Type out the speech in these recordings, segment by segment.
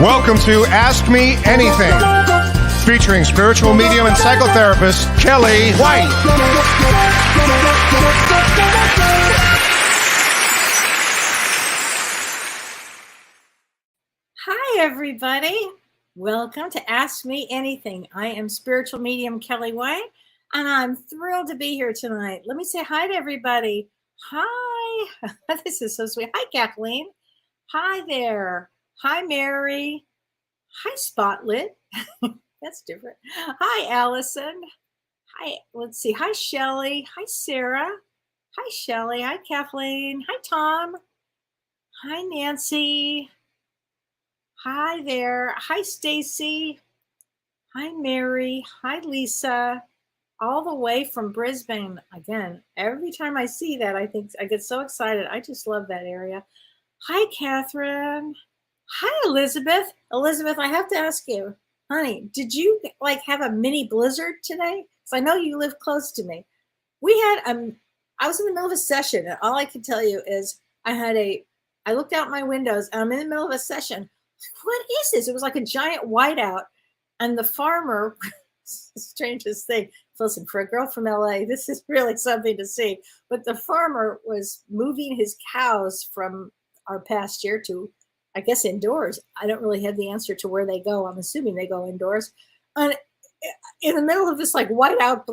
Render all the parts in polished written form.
Welcome to Ask Me Anything, featuring spiritual medium and psychotherapist Kelly White. Hi, everybody. Welcome to Ask Me Anything. I am spiritual medium Kelly White, and I'm thrilled to be here tonight. Let me say hi to everybody. Hi. This is so sweet. Hi, Kathleen. Hi there. Hi, Mary. Hi, Spotlit. That's different. Hi, Allison. Hi, let's see. Hi, Shelly. Hi, Sarah. Hi, Shelly. Hi, Kathleen. Hi, Tom. Hi, Nancy. Hi there. Hi, Stacy. Hi, Mary. Hi, Lisa. All the way from Brisbane. Again, every time I see that, I think I get so excited. I just love that area. Hi, Catherine. Hi, Elizabeth. Elizabeth, I have to ask you, honey, did you have a mini blizzard today? Because I know you live close to me. We had I was in the middle of a session, and all I can tell you is I looked out my windows, and I'm in the middle of a session. What is this? It was like a giant whiteout, and the farmer, the strangest thing. Listen, for a girl from LA, this is really something to see. But the farmer was moving his cows from our pasture to, I guess, indoors. I don't really have the answer to where they go. I'm assuming they go indoors. And in the middle of this whiteout,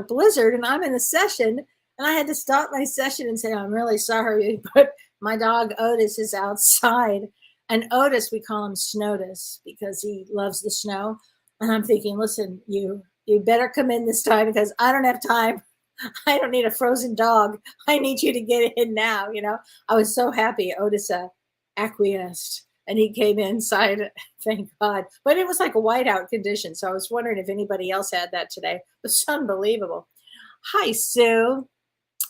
blizzard, and I'm in a session, and I had to stop my session and say, I'm really sorry, but my dog Otis is outside. And Otis, we call him Snowtus because he loves the snow. And I'm thinking, listen, you better come in this time because I don't have time. I don't need a frozen dog. I need you to get in now. I was so happy Otis acquiesced and he came inside. Thank God. But it was like a whiteout condition. So I was wondering if anybody else had that today. It was unbelievable. Hi, Sue.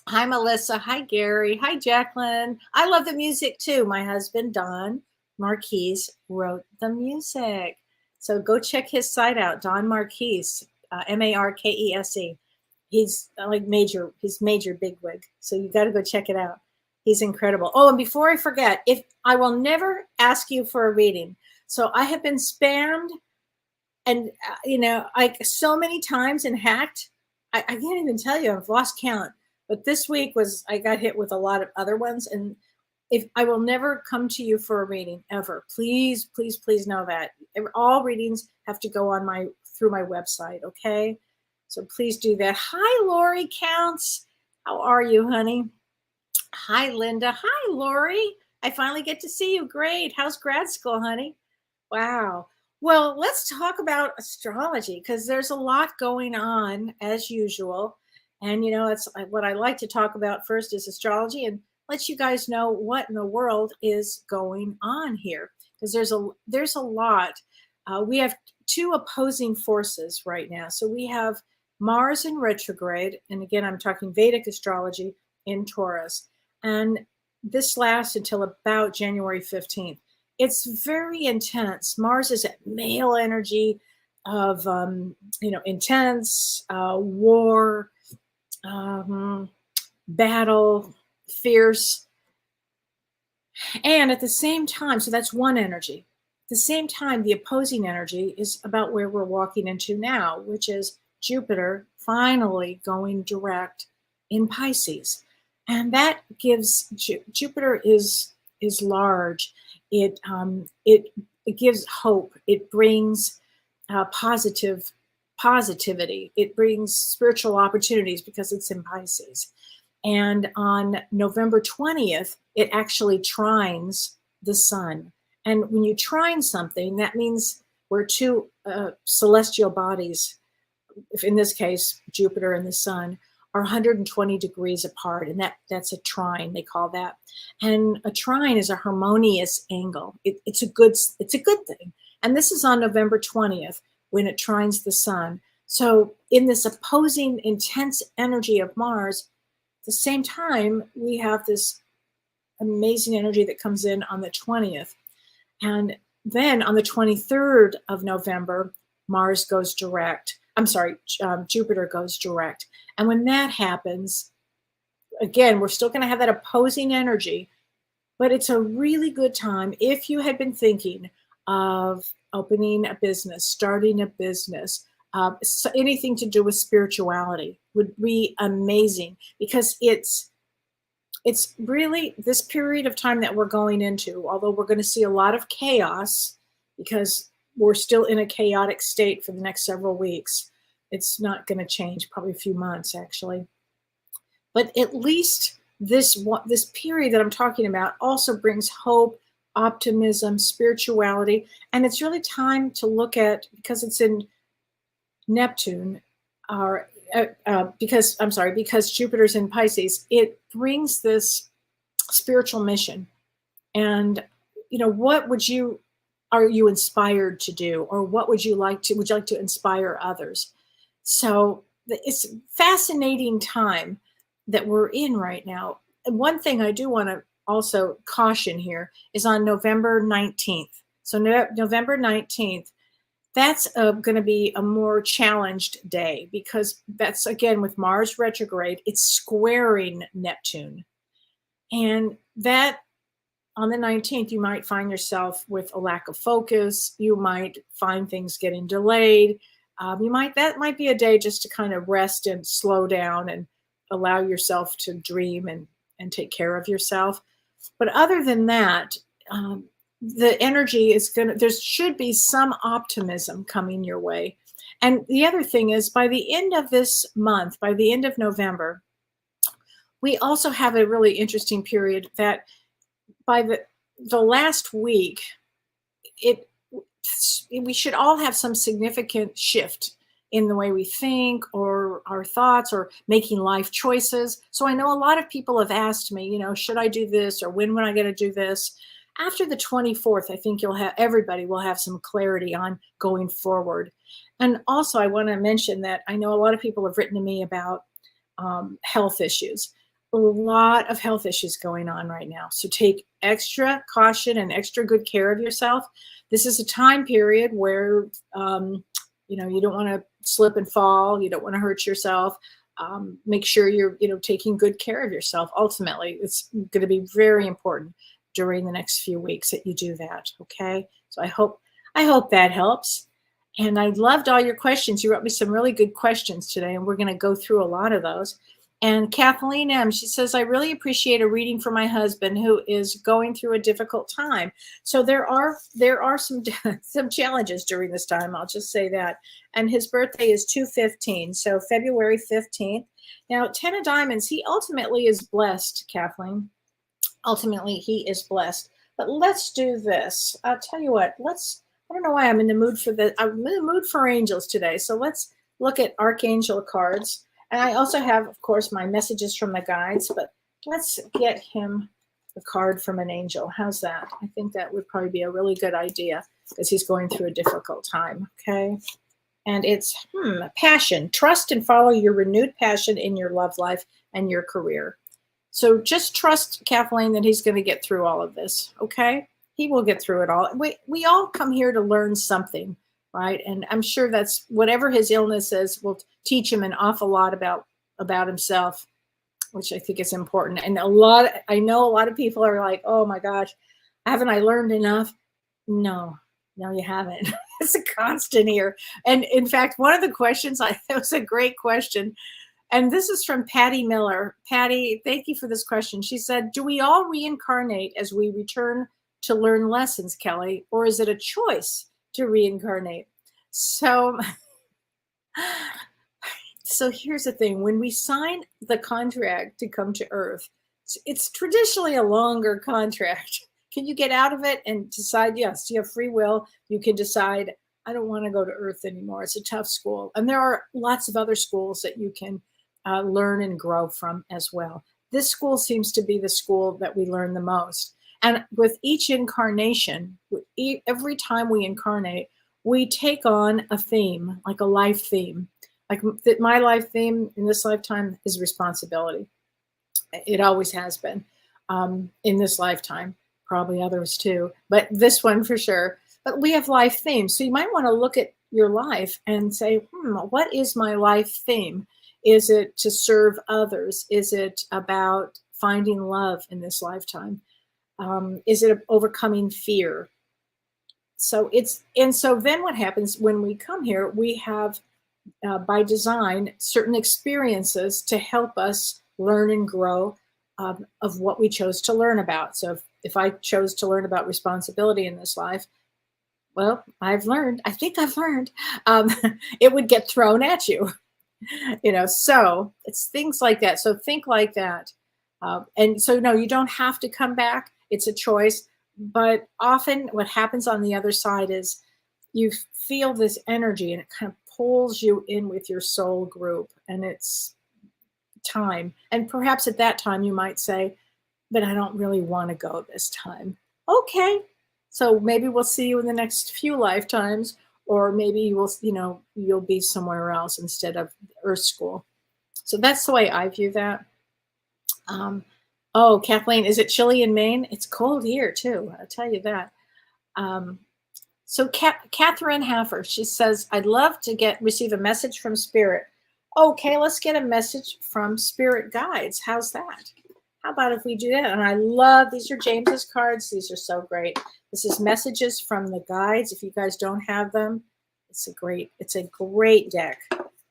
Hi, Melissa. Hi, Gary. Hi, Jacqueline. I love the music too. My husband, Don Marquise, wrote the music. So go check his site out, Don Marquise, Markese. He's he's major bigwig. So you got to go check it out. He's incredible. Oh, and before I forget, if I will never ask you for a reading. So I have been spammed and, so many times and hacked. I can't even tell you, I've lost count. But this week I got hit with a lot of other ones. And if I will never come to you for a reading ever, please, please, please know that all readings have to go on through my website. Okay. So please do that. Hi, Lori Counts. How are you, honey? Hi, Linda. Hi, Lori. I finally get to see you. Great. How's grad school, honey? Wow. Well, let's talk about astrology because there's a lot going on as usual. And, it's what I like to talk about first is astrology and let you guys know what in the world is going on here because there's a lot. We have two opposing forces right now. So we have Mars in retrograde. And again, I'm talking Vedic astrology in Taurus. And this lasts until about January 15th. It's very intense. Mars is at male energy of, intense war, battle, fierce. And at the same time, so that's one energy. At the same time, the opposing energy is about where we're walking into now, which is Jupiter finally going direct in Pisces. And that gives Jupiter is large. It gives hope. It brings positivity. It brings spiritual opportunities because it's in Pisces. And on November 20th, it actually trines the sun. And when you trine something, that means we're two celestial bodies, if in this case, Jupiter and the sun, are 120 degrees apart. And that's a trine, they call that. And a trine is a harmonious angle. It's a good thing. And this is on November 20th when it trines the sun. So in this opposing intense energy of Mars, at the same time, we have this amazing energy that comes in on the 20th. And then on the 23rd of November, Jupiter goes direct. And when that happens, again, we're still going to have that opposing energy, but it's a really good time. If you had been thinking, of opening a business, starting a business, so anything to do with spirituality would be amazing, because it's really this period of time that we're going into, although we're going to see a lot of chaos because we're still in a chaotic state for the next several weeks. It's not going to change, probably a few months actually. But at least this period that I'm talking about also brings hope, optimism, spirituality, and it's really time to look at, because it's in Neptune, or because Jupiter's in Pisces, it brings this spiritual mission. And what are you inspired to do, or what would you like to inspire others? So it's a fascinating time that we're in right now. And one thing I do want to also caution here is on November 19th. So November 19th, that's going to be a more challenged day, because that's, again, with Mars retrograde, it's squaring Neptune. And that, on the 19th, you might find yourself with a lack of focus. You might find things getting delayed. That might be a day just to kind of rest and slow down and allow yourself to dream and take care of yourself. But other than that, the energy is there should be some optimism coming your way. And the other thing is, by the end of this month, by the end of November, we also have a really interesting period that by the last week, we should all have some significant shift in the way we think, or our thoughts, or making life choices. So I know a lot of people have asked me, should I do this, or when I going to do this? After the 24th, I think everybody will have some clarity on going forward. And also, I want to mention that I know a lot of people have written to me about health issues. A lot of health issues going on right now. So take extra caution and extra good care of yourself. This is a time period where, you don't want to slip and fall. You don't want to hurt yourself. Make sure you're, taking good care of yourself. Ultimately, it's going to be very important during the next few weeks that you do that. Okay. So I hope that helps. And I loved all your questions. You wrote me some really good questions today, and we're going to go through a lot of those. And Kathleen M., she says, I really appreciate a reading for my husband who is going through a difficult time. So there are some challenges during this time. I'll just say that. And his birthday is 2/15, so February 15th. Now, 10 of diamonds, he ultimately is blessed, Kathleen. Ultimately, he is blessed. But let's do this. I'll tell you what, I don't know why I'm in the mood for I'm in the mood for angels today. So let's look at archangel cards. And I also have, of course, my messages from the guides, but let's get him a card from an angel. How's that? I think that would probably be a really good idea, because he's going through a difficult time. Okay. And it's passion. Trust and follow your renewed passion in your love life and your career. So just trust, Kathleen, that he's going to get through all of this. Okay. He will get through it all. We all come here to learn something, right? And I'm sure that's whatever his illness is will teach him an awful lot about himself, which I think is important. And I know a lot of people are like, oh my gosh, haven't I learned enough? No, you haven't. It's a constant here. And in fact, one of the questions, it was a great question. And this is from Patty Miller. Patty, thank you for this question. She said, do we all reincarnate as we return to learn lessons, Kelly, or is it a choice to reincarnate? So here's the thing. When we sign the contract to come to Earth, it's traditionally a longer contract. Can you get out of it and decide, yes, you have free will. You can decide, I don't want to go to Earth anymore. It's a tough school. And there are lots of other schools that you can learn and grow from as well. This school seems to be the school that we learn the most. And with each incarnation, every time we incarnate, we take on a theme, like a life theme. Like my life theme in this lifetime is responsibility. It always has been in this lifetime, probably others too, but this one for sure. But we have life themes. So you might want to look at your life and say, what is my life theme? Is it to serve others? Is it about finding love in this lifetime? Is it overcoming fear? So then what happens when we come here, we have by design certain experiences to help us learn and grow of what we chose to learn about. So if I chose to learn about responsibility in this life, well, I think I've learned, it would get thrown at you, so it's things like that. So think like that. And so, no, you don't have to come back. It's a choice. But often what happens on the other side is you feel this energy and it kind of pulls you in with your soul group, and it's time. And perhaps at that time you might say, but I don't really want to go this time. Okay. So maybe we'll see you in the next few lifetimes, or maybe you will, you'll be somewhere else instead of Earth School. So that's the way I view that. Oh, Kathleen, is it chilly in Maine? It's cold here too. I'll tell you that. So Catherine Haffer, she says, I'd love to receive a message from Spirit. Okay, let's get a message from Spirit Guides. How's that? How about if we do that? And I love, these are James's cards. These are so great. This is messages from the guides. If you guys don't have them, it's a great deck.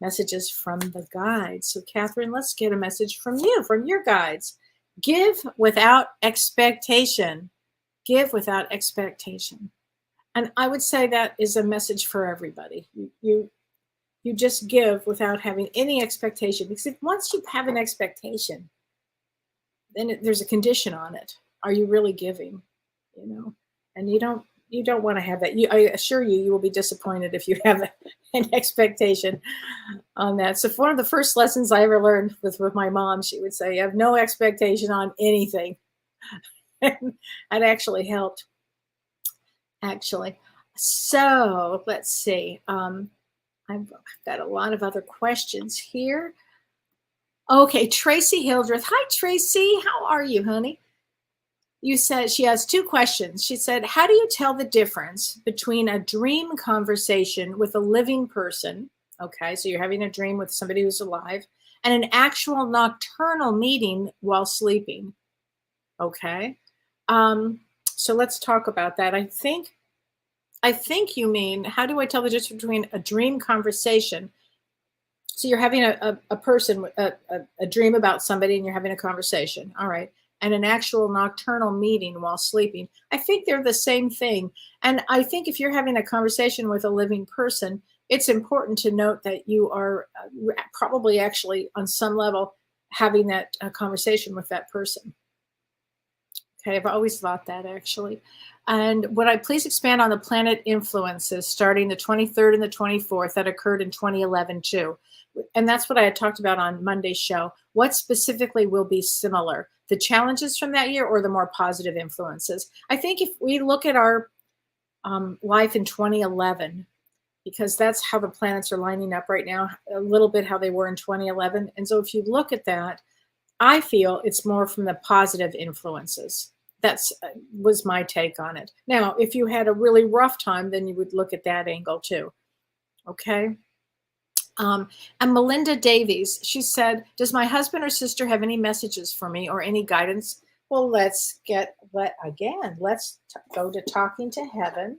Messages from the guides. So Catherine, let's get a message from you, from your guides. Give without expectation. Give without expectation. And I would say that is a message for everybody. You just give without having any expectation, because once you have an expectation, then there's a condition on it. Are you really giving? And you don't want to have that. I assure you will be disappointed if you have an expectation on that. So one of the first lessons I ever learned with my mom, she would say, you have no expectation on anything. And that actually helped. So let's see. I've got a lot of other questions here. Okay, Tracy Hildreth. Hi, Tracy. How are you, honey? You said she has two questions. She said, how do you tell the difference between a dream conversation with a living person? Okay, so you're having a dream with somebody who's alive, and an actual nocturnal meeting while sleeping. Okay. So let's talk about that. I think you mean, how do I tell the difference between a dream conversation? So you're having a person, a dream about somebody, and you're having a conversation. All right. And an actual nocturnal meeting while sleeping. I think they're the same thing. And I think if you're having a conversation with a living person, it's important to note that you are probably actually on some level having that conversation with that person. Okay, I've always thought that actually. And would I please expand on the planet influences starting the 23rd and the 24th that occurred in 2011 too? And that's what I had talked about on Monday's show. What specifically will be similar? The challenges from that year or the more positive influences? I think if we look at our life in 2011, because that's how the planets are lining up right now, a little bit how they were in 2011. And so if you look at that, I feel it's more from the positive influences. That's was my take on it. Now, if you had a really rough time, then you would look at that angle too. Okay. And Melinda Davies, she said, does my husband or sister have any messages for me or any guidance? Well, let's go to Talking to Heaven.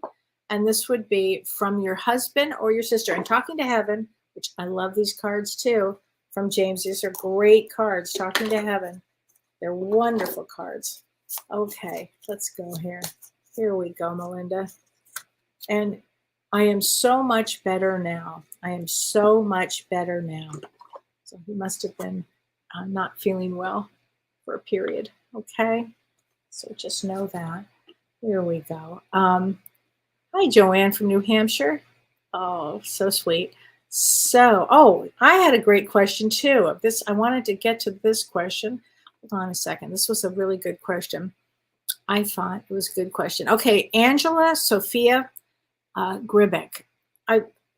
And this would be from your husband or your sister. And Talking to Heaven, which I love these cards too, from James. These are great cards, Talking to Heaven. They're wonderful cards. Okay, let's go here. Here we go, Melinda. And I am so much better now. I am so much better now. So he must have been not feeling well for a period. Okay, so just know that. Here we go. Hi, Joanne from New Hampshire. Oh, so sweet. So, I had a great question too. I wanted to get to this question. Hold on a second. This was a really good question. I thought it was a good question. Okay, Angela Sophia Gribek.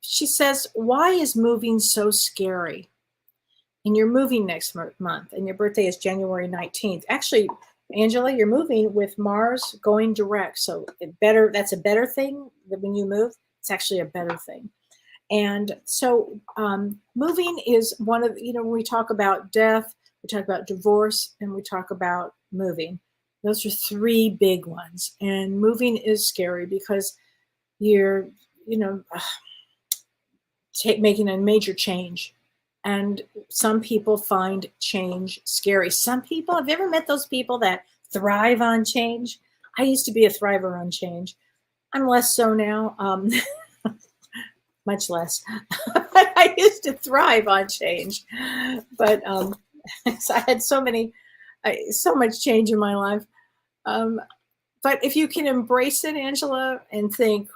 She says, why is moving so scary? And you're moving next month, and your birthday is January 19th. Actually, Angela, you're moving with Mars going direct. So that's a better thing that when you move, it's actually a better thing. And so moving is one of, when we talk about death, we talk about divorce, and we talk about moving. Those are three big ones. And moving is scary because you're, making a major change. And some people find change scary. Some people, have you ever met those people that thrive on change? I used to be a thriver on change. I'm less so now, much less. I used to thrive on change, but I had so much change in my life. Um, but if you can embrace it, Angela, and think,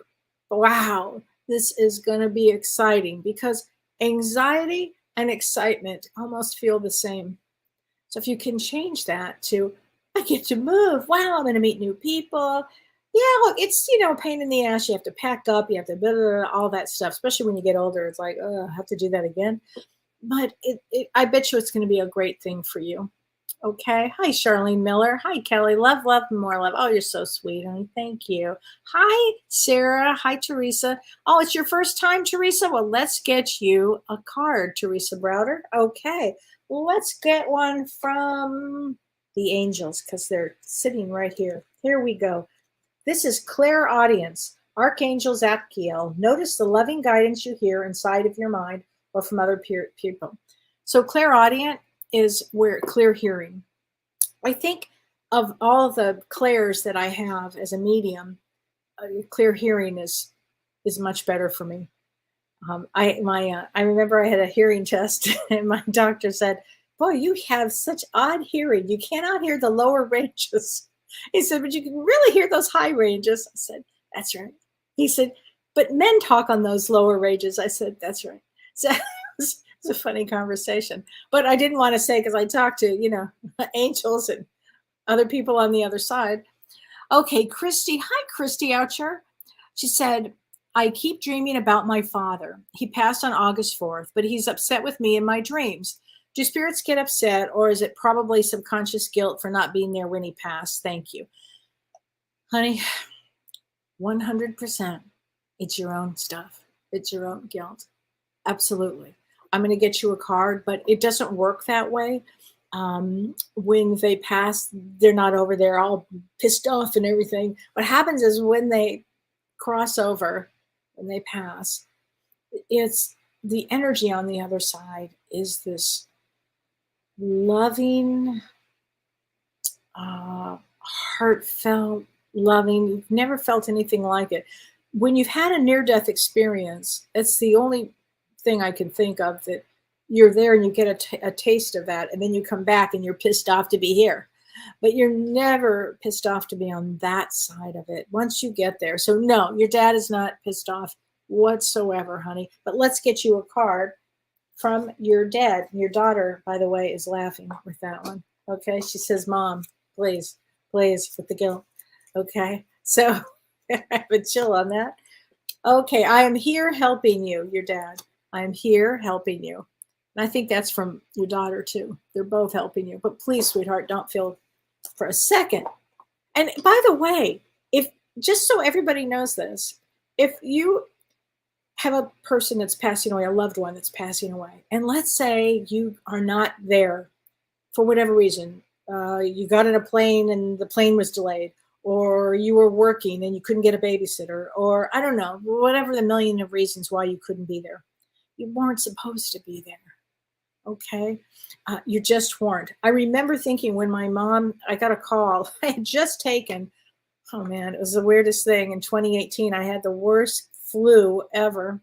wow, this is going to be exciting, because anxiety and excitement almost feel the same. So if you can change that to, I get to move, wow, I'm going to meet new people. Yeah, look, it's, a pain in the ass. You have to pack up, you have to blah, blah, blah, all that stuff, especially when you get older. It's like, oh, I have to do that again. But I bet you it's going to be a great thing for you. Okay. Hi, Charlene Miller. Hi, Kelly. Love, love, more love. Oh, you're so sweet, honey. Thank you. Hi, Sarah. Hi, Teresa. Oh, it's your first time, Teresa? Well, let's get you a card, Teresa Browder. Okay. Well, let's get one from the angels, because they're sitting right here. Here we go. This is clairaudience. Archangel Zadkiel. Notice the loving guidance you hear inside of your mind or from other people. So clairaudient is where clear hearing. I think of all the clairs that I have as a medium, clear hearing is much better for me. I remember I had a hearing test, and my doctor said, "Boy, you have such odd hearing. You cannot hear the lower ranges." He said, "But you can really hear those high ranges." I said, "That's right." He said, "But men talk on those lower ranges." I said, "That's right." So it's a funny conversation, but I didn't want to say, because I talked to, angels and other people on the other side. Okay, Christy. Hi, Christy Oucher. She said, "I keep dreaming about my father. He passed on August 4th, but he's upset with me in my dreams. Do spirits get upset, or is it probably subconscious guilt for not being there when he passed? Thank you." Honey, 100%. It's your own stuff. It's your own guilt. Absolutely. I'm going to get you a card, but it doesn't work that way. When they pass, they're not over there all pissed off and everything. What happens is when they cross over, when they pass, it's the energy on the other side is this loving, heartfelt, loving. You've never felt anything like it. When you've had a near-death experience, it's the only thing I can think of that you're there and you get a taste of that, and then you come back and you're pissed off to be here. But you're never pissed off to be on that side of it once you get there. So no, your dad is not pissed off whatsoever, honey. But let's get you a card from your dad. Your daughter, by the way, is laughing with that one. Okay, she says, "Mom, please, please," with the guilt. Okay, so I have a chill on that. Okay, "I am here helping you," your dad. "I am here helping you." And I think that's from your daughter too. They're both helping you. But please, sweetheart, don't feel for a second. And by the way, if just so everybody knows this, if you have a person that's passing away, a loved one that's passing away, and let's say you are not there for whatever reason, you got in a plane and the plane was delayed, or you were working and you couldn't get a babysitter, or I don't know, whatever the million of reasons why you couldn't be there. You weren't supposed to be there. Okay. You just weren't. I remember thinking when I got a call, I had just taken, oh man, it was the weirdest thing. In 2018, I had the worst flu ever.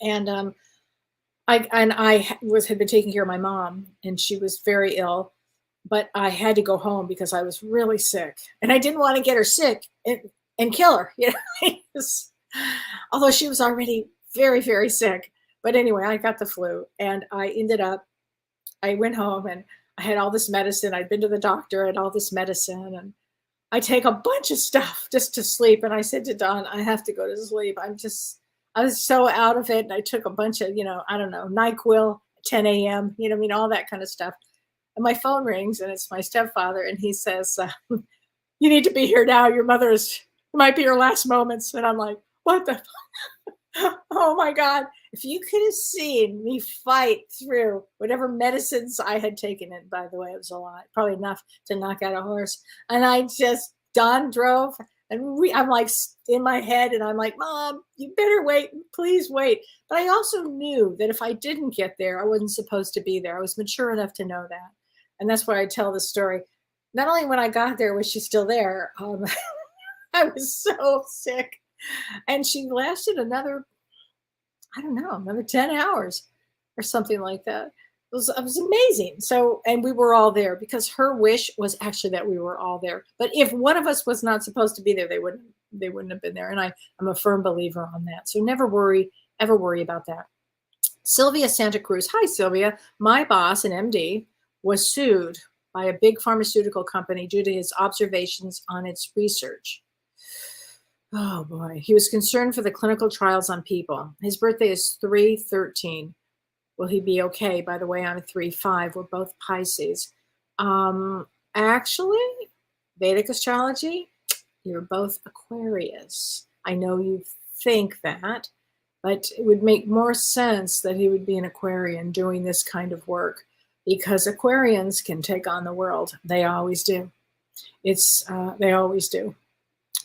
And I had been taking care of my mom, and she was very ill, but I had to go home because I was really sick, and I didn't want to get her sick and kill her, although she was already very, very sick. But anyway, I got the flu, and I went home, and I had all this medicine. I'd been to the doctor, I had all this medicine, and I take a bunch of stuff just to sleep. And I said to Don, "I have to go to sleep. I was so out of it." And I took a bunch of, I don't know, NyQuil, 10 a.m., all that kind of stuff. And my phone rings, and it's my stepfather, and he says, "You need to be here now. Your mother it might be her last moments." And I'm like, what the oh my God. If you could have seen me fight through whatever medicines I had taken, and by the way, it was a lot, probably enough to knock out a horse. And Don drove And I'm like in my head, and I'm like, Mom, you better wait, please wait. But I also knew that if I didn't get there, I wasn't supposed to be there. I was mature enough to know that. And that's why I tell the story. Not only when I got there was she still there, I was so sick. And she lasted another, I don't know, another 10 hours or something like that. It was amazing. So, and we were all there because her wish was actually that we were all there. But if one of us was not supposed to be there, they wouldn't have been there. And I'm a firm believer on that. So never ever worry about that. Sylvia Santa Cruz. Hi, Sylvia. My boss, an MD, was sued by a big pharmaceutical company due to his observations on its research. Oh boy. He was concerned for the clinical trials on people. His birthday is 3/13. Will he be okay? By the way, I'm 3/5. We're both Pisces. Actually, Vedic astrology, you're both Aquarius. I know you think that, but it would make more sense that he would be an Aquarian doing this kind of work because Aquarians can take on the world. They always do. They always do.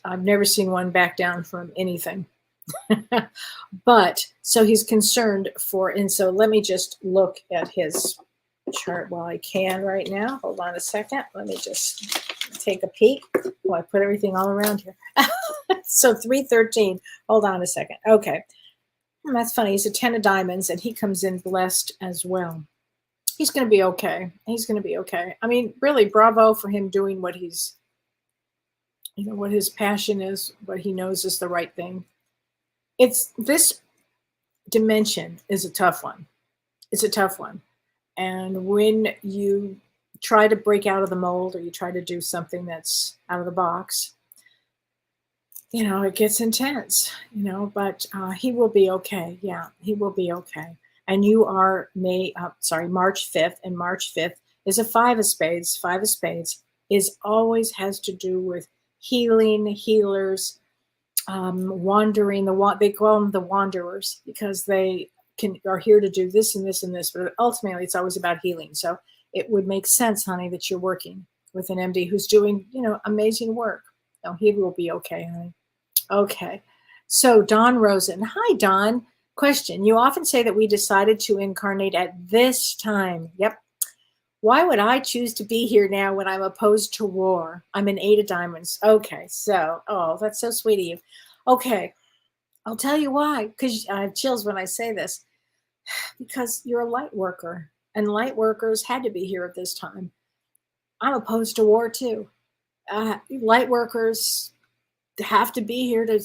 I've never seen one back down from anything. But so he's concerned for, and so let me just look at his chart while I can right now. Hold on a second. Let me just take a peek. Oh, I put everything all around here. So 3/13. Hold on a second. Okay. That's funny. He's a 10 of diamonds and he comes in blessed as well. He's going to be okay. He's going to be okay. I mean, really, bravo for him doing what he's, what his passion is, what he knows is the right thing. It's this dimension is a tough one. It's a tough one. And when you try to break out of the mold or you try to do something that's out of the box, it gets intense, but he will be okay. Yeah, he will be okay. And you are March 5th, and March 5th is a 5 of spades. 5 of spades always has to do with healing, healers, wandering. They call them the wanderers because they are here to do this and this and this, but ultimately it's always about healing. So it would make sense, honey, that you're working with an MD who's doing, amazing work. No, he will be okay, honey. Okay. So Don Rosen. Hi, Don. Question. You often say that we decided to incarnate at this time. Yep. Why would I choose to be here now when I'm opposed to war? I'm an 8 of diamonds. Okay. So, that's so sweet of you. Okay. I'll tell you why, because I have chills when I say this. Because you're a light worker, and light workers had to be here at this time. I'm opposed to war too. Light workers have to be here to,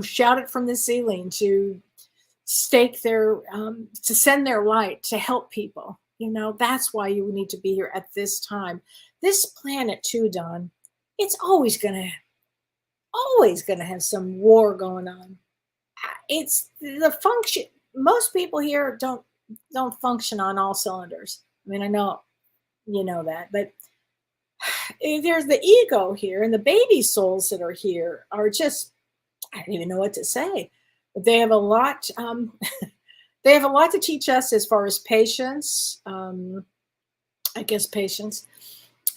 shout it from the ceiling, to stake their, to send their light, to help people. That's why you need to be here at this time. This planet too, Don, it's always gonna have some war going on. It's the function. Most people here don't function on all cylinders. I mean, I know you know that, but there's the ego here, and the baby souls that are here are just, I don't even know what to say. But they have a lot. They have a lot to teach us as far as patience. I guess patience,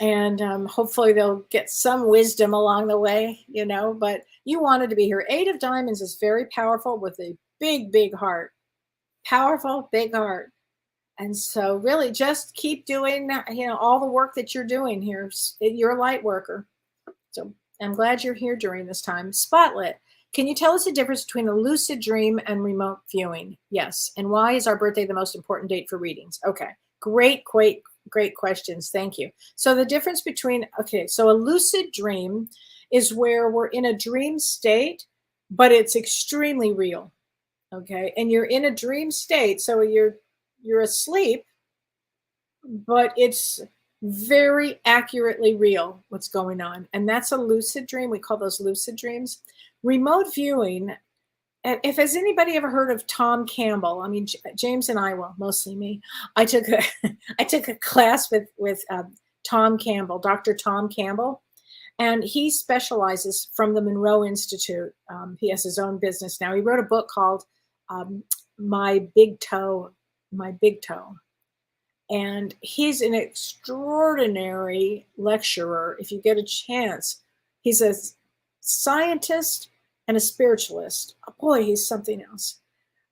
and hopefully they'll get some wisdom along the way. But you wanted to be here. 8 of diamonds is very powerful with a big, big heart. Powerful, big heart. And so really just keep doing, all the work that you're doing here. You're a light worker. So I'm glad you're here during this time. Spotlit. Can you tell us the difference between a lucid dream and remote viewing? Yes. And why is our birthday the most important date for readings? Okay. Great questions. Thank you. So the difference between, so a lucid dream is where we're in a dream state, but it's extremely real. Okay. And you're in a dream state. So you're asleep, but it's very accurately real what's going on. And that's a lucid dream. We call those lucid dreams. Remote viewing. If has anybody ever heard of Tom Campbell? I mean, James and I, well, mostly me. I took a class with Tom Campbell, Dr. Tom Campbell, and he specializes from the Monroe Institute. He has his own business now. He wrote a book called My Big Toe. And he's an extraordinary lecturer. If you get a chance, he's a scientist and a spiritualist. Oh, boy, he's something else.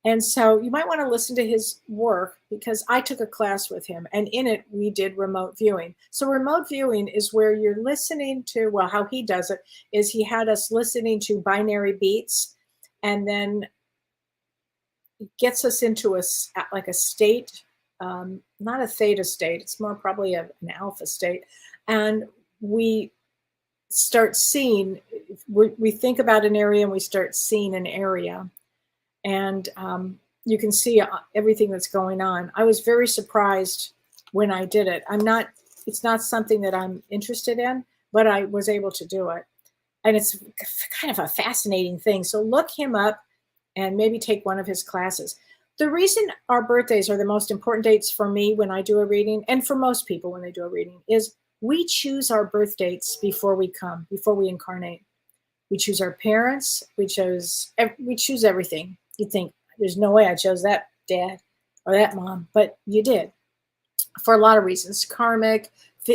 And so you might want to listen to his work, because I took a class with him, and in it we did remote viewing. So remote viewing is where you're listening to, well, how he does it is he had us listening to binary beats, and then gets us into like a state, not a theta state. It's more probably an alpha state. And we start seeing, we think about an area and we start seeing an area. And you can see everything that's going on. I was very surprised when I did it. It's not something that I'm interested in, but I was able to do it. And it's kind of a fascinating thing. So look him up and maybe take one of his classes. The reason our birthdays are the most important dates for me when I do a reading, and for most people when they do a reading, is we choose our birth dates before we incarnate. We choose our parents. We choose everything. You think, there's no way I chose that dad or that mom, but you did, for a lot of reasons. Karmic,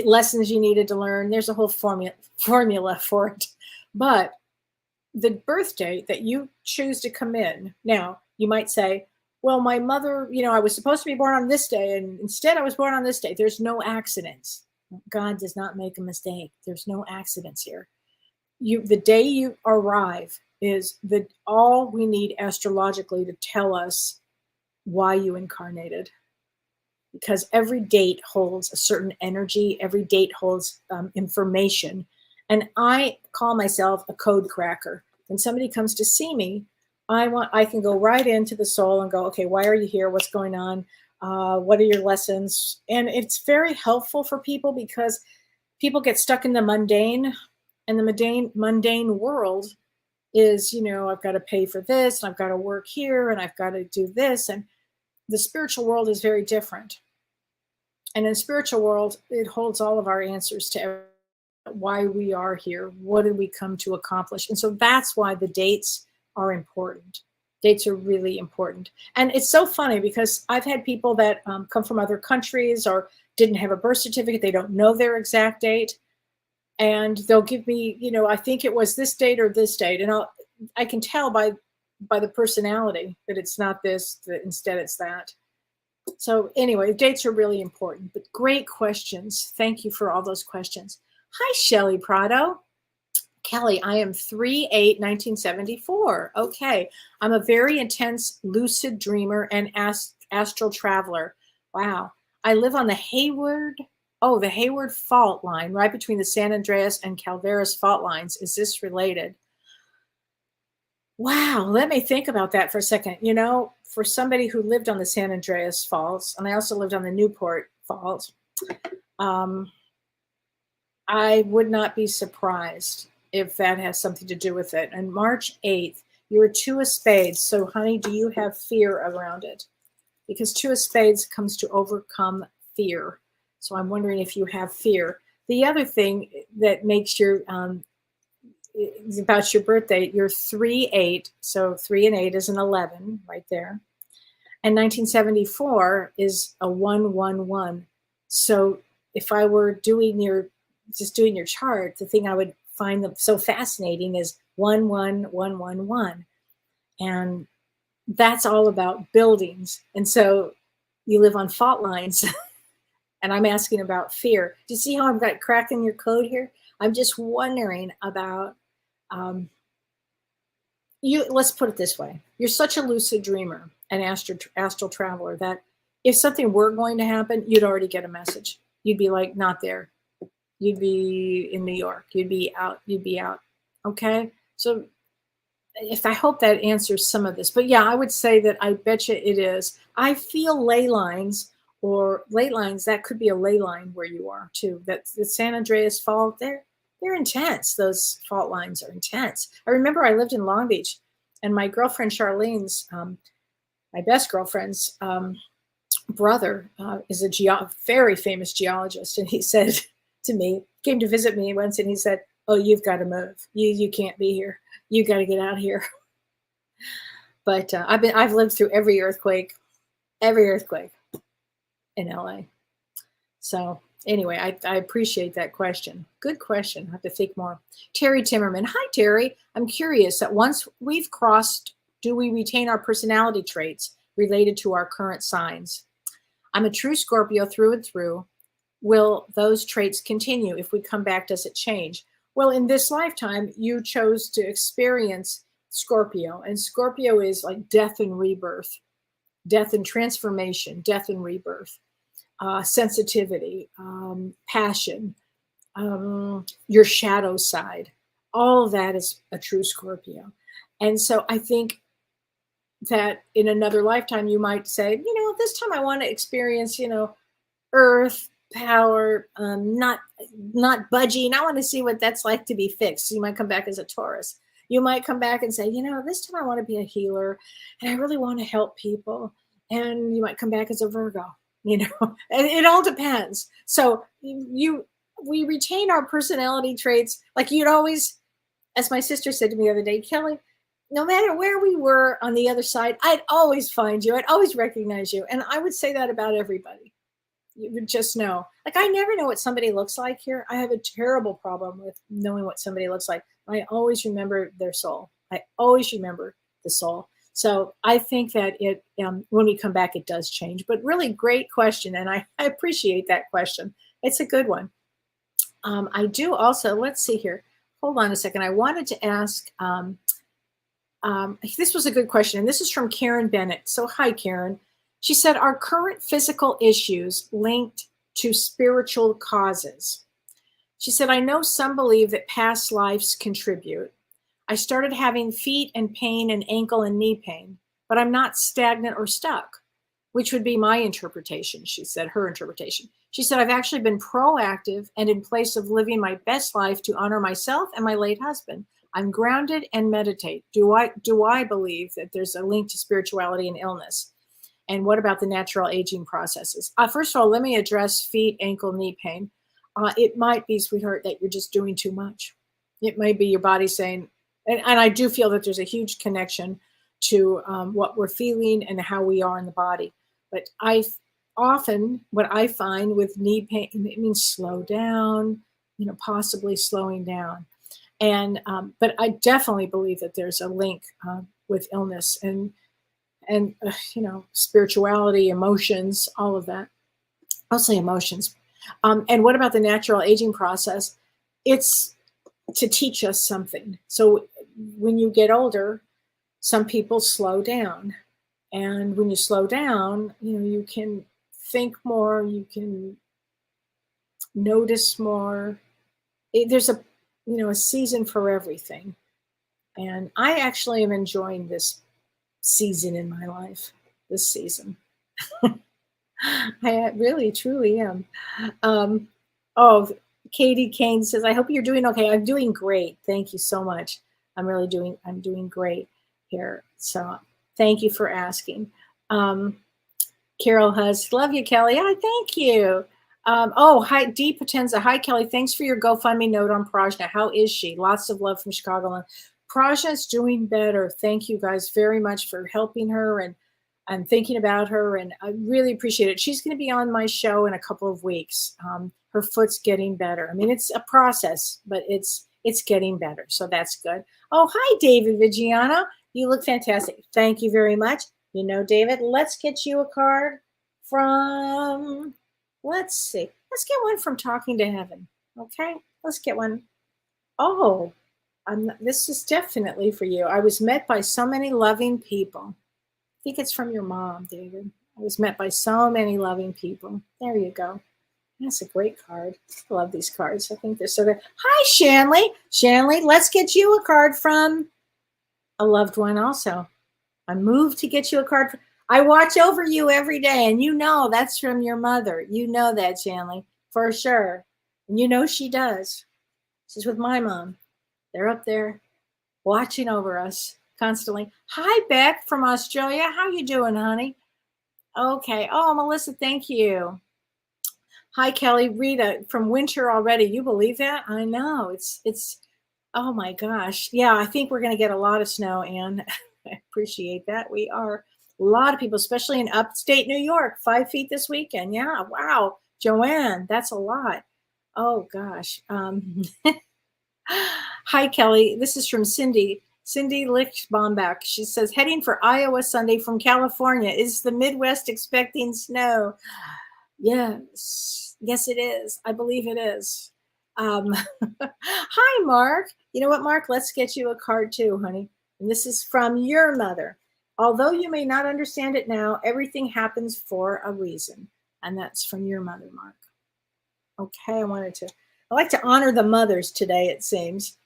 lessons you needed to learn. There's a whole formula for it. But the birth date that you choose to come in, now you might say, well, my mother, I was supposed to be born on this day, and instead I was born on this day. There's no accidents. God does not make a mistake. There's no accidents here. The day you arrive is all we need astrologically to tell us why you incarnated. Because every date holds a certain energy. Every date holds information. And I call myself a code cracker. When somebody comes to see me, I can go right into the soul and go, okay, why are you here? What's going on? What are your lessons? And it's very helpful for people, because people get stuck in the mundane, and the mundane world is, I've got to pay for this, and I've got to work here, and I've got to do this. And the spiritual world is very different. And in the spiritual world, it holds all of our answers to why we are here. What did we come to accomplish? And so that's why the dates are important. Dates are really important. And it's so funny, because I've had people that come from other countries or didn't have a birth certificate. They don't know their exact date. And they'll give me, I think it was this date or this date. And I can tell by the personality that it's not this, that instead it's that. So anyway, dates are really important, but great questions. Thank you for all those questions. Hi, Shelly Prado. Kelly, I am 3/8/1974. Okay. I'm a very intense lucid dreamer and astral traveler. Wow. I live on the Hayward fault line, right between the San Andreas and Calaveras fault lines. Is this related? Wow. Let me think about that for a second. For somebody who lived on the San Andreas faults, and I also lived on the Newport fault, I would not be surprised if that has something to do with it. And March 8th, you're a two of spades. So honey, do you have fear around it? Because two of spades comes to overcome fear. So I'm wondering if you have fear. The other thing that makes is about your birthday, you're 3/8. So 3 and 8 is an 11 right there. And 1974 is a 111. So if I were doing your chart, the thing I would find so fascinating is 11111. And that's all about buildings. And so you live on fault lines. And I'm asking about fear. Do you see how I've got cracking your code here? I'm just wondering about you. Let's put it this way. You're such a lucid dreamer and astral traveler that if something were going to happen, you'd already get a message. You'd be like, not there. You'd be in New York. You'd be out. Okay. So I hope that answers some of this, but yeah, I would say that I bet you it is. I feel ley lines, that could be a ley line where you are too. That the San Andreas fault, they're intense. Those fault lines are intense. I remember I lived in Long Beach, and my girlfriend Charlene's, my best girlfriend's brother is a very famous geologist, and he said to me, came to visit me once, and he said, "Oh, you've got to move. You can't be here. You got to get out of here." But I've lived through every earthquake in LA. So Anyway, I appreciate that question. Good question. I have to think more. Terry Timmerman. Hi, Terry. I'm curious that once we've crossed, do we retain our personality traits related to our current signs? I'm a true Scorpio through and through. Will those traits continue? If we come back, does it change? Well, in this lifetime, you chose to experience Scorpio, and Scorpio is like death and rebirth, death and transformation, death and rebirth, sensitivity, passion, your shadow side. All of that is a true Scorpio. And so I think that in another lifetime, you might say, this time I want to experience, earth, power, not budging. I want to see what that's like to be fixed. So you might come back as a Taurus. You might come back and say, this time I want to be a healer and I really want to help people. And you might come back as a Virgo, and it all depends. So we retain our personality traits. Like you'd always, as my sister said to me the other day, Kelly, no matter where we were on the other side, I'd always find you. I'd always recognize you. And I would say that about everybody. You would just know. Like, I never know what somebody looks like here. I have a terrible problem with knowing what somebody looks like. I always remember their soul. I always remember the soul. So I think that when we come back, it does change. But really great question. And I appreciate that question. It's a good one. I do also, let's see here. Hold on a second. I wanted to ask, this was a good question. And this is from Karen Bennett. So hi, Karen. She said, are current physical issues linked to spiritual causes? She said, I know some believe that past lives contribute. I started having feet and pain and ankle and knee pain, but I'm not stagnant or stuck, which would be my interpretation. She said, her interpretation. She said, I've actually been proactive and in place of living my best life to honor myself and my late husband. I'm grounded and meditate. Do I believe that there's a link to spirituality and illness? And what about the natural aging processes? First of all, let me address feet, ankle, knee pain. It might be, sweetheart, that you're just doing too much. It might be your body saying, and I do feel that there's a huge connection to what we're feeling and how we are in the body. But what I find with knee pain, it means slow down, possibly slowing down. And but I definitely believe that there's a link with illness and spirituality, emotions, all of that. Mostly emotions. And what about the natural aging process? It's to teach us something. So when you get older, some people slow down. And when you slow down, you can think more, you can notice more. There's a season for everything. And I actually am enjoying this season in my life, this season. I really, truly am. Katie Kane says, I hope you're doing okay. I'm doing great. Thank you so much. I'm doing great here. So thank you for asking. Carol Huss, love you, Kelly. Thank you. Hi, D Potenza. Hi, Kelly. Thanks for your GoFundMe note on Prajna. How is she? Lots of love from Chicagoland. Prajna's doing better. Thank you guys very much for helping her and thinking about her. And I really appreciate it. She's going to be on my show in a couple of weeks. Her foot's getting better. I mean, it's a process, but it's getting better. So that's good. Oh, hi, David Vigiano. You look fantastic. Thank you very much. David, let's get you a card from, let's see. Let's get one from Talking to Heaven. Okay, let's get one. Oh, this is definitely for you. I was met by so many loving people. I think it's from your mom, David. I was met by so many loving people. There you go. That's a great card. I love these cards. I think they're so good. Hi, Shanley. Shanley, let's get you a card from a loved one also. I moved to get you a card. I watch over you every day, and that's from your mother. You know that, Shanley, for sure. And she does. She's with my mom. They're up there watching over us constantly. Hi, Beck from Australia. How you doing, honey? Okay. Oh, Melissa, thank you. Hi, Kelly. Rita from winter already. You believe that? I know. It's. Oh my gosh. Yeah, I think we're going to get a lot of snow, Anne. I appreciate that. We are. A lot of people, especially in upstate New York, 5 feet this weekend. Yeah, wow. Joanne, that's a lot. Oh gosh. Hi, Kelly. This is from Cindy. Cindy Lichtbombach. She says, heading for Iowa Sunday from California. Is the Midwest expecting snow? Yes. Yes, it is. I believe it is. Hi, Mark. You know what, Mark? Let's get you a card too, honey. And this is from your mother. Although you may not understand it now, everything happens for a reason. And that's from your mother, Mark. Okay, I like to honor the mothers today, it seems.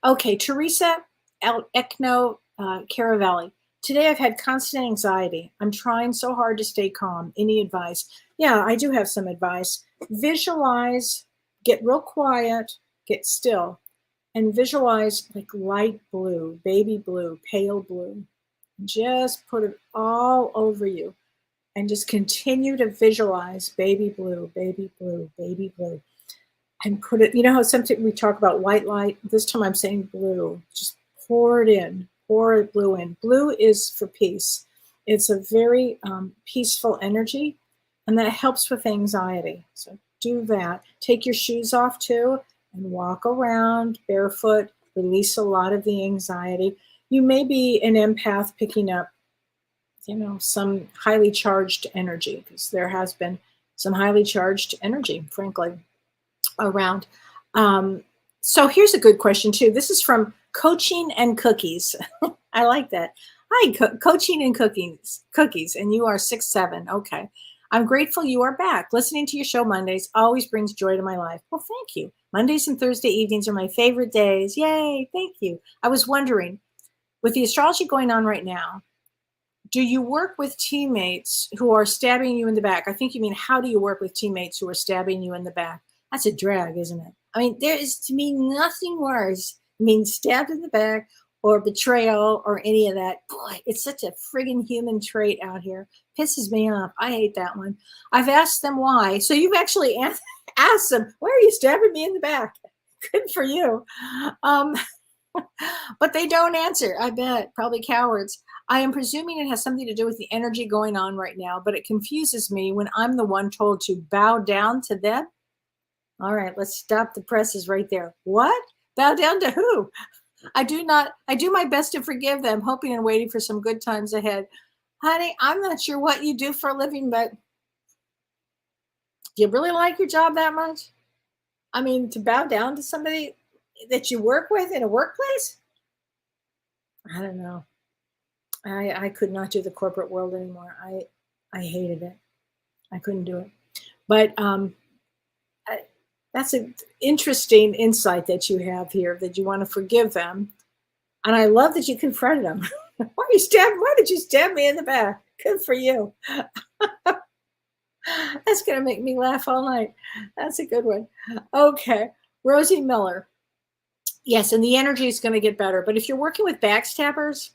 Okay, Teresa Ekno Caravelli. Today I've had constant anxiety. I'm trying so hard to stay calm. Any advice? Yeah, I do have some advice. Visualize, get real quiet, get still, and visualize like light blue, baby blue, pale blue. Just put it all over you and just continue to visualize baby blue, baby blue, baby blue. And put it, you know how sometimes we talk about white light? This time I'm saying blue. Just pour it in, pour blue in. Blue is for peace. It's a very peaceful energy, and that helps with anxiety. So do that. Take your shoes off too and walk around barefoot. Release a lot of the anxiety. You may be an empath picking up, some highly charged energy, because there has been some highly charged energy, frankly, around. So here's a good question too. This is from Coaching and Cookies. I like that. Hi, Coaching and Cookies, and you are 6'7". Okay. I'm grateful you are back. Listening to your show Mondays always brings joy to my life. Well, thank you. Mondays and Thursday evenings are my favorite days. Yay, thank you. I was wondering, with the astrology going on right now, do you work with teammates who are stabbing you in the back? I think you mean, how do you work with teammates who are stabbing you in the back? That's a drag, isn't it? I mean, there is, to me, nothing worse than being stabbed in the back or betrayal or any of that. Boy, it's such a friggin' human trait out here. Pisses me off. I hate that one. I've asked them why. So you've actually asked them, why are you stabbing me in the back? Good for you. But they don't answer, I bet. Probably cowards. I am presuming it has something to do with the energy going on right now, but it confuses me when I'm the one told to bow down to them. All right, let's stop the presses right there. What? Bow down to who? I do my best to forgive them, hoping and waiting for some good times ahead. Honey, I'm not sure what you do for a living, but do you really like your job that much? I mean, to bow down to somebody that you work with in a workplace? I don't know. I could not do the corporate world anymore. I hated it. I couldn't do it. But that's an interesting insight that you have here, that you want to forgive them. And I love that you confronted them. Why did you stab me in the back? Good for you. That's going to make me laugh all night. That's a good one. Okay. Rosie Miller. Yes, and the energy is going to get better. But if you're working with backstabbers,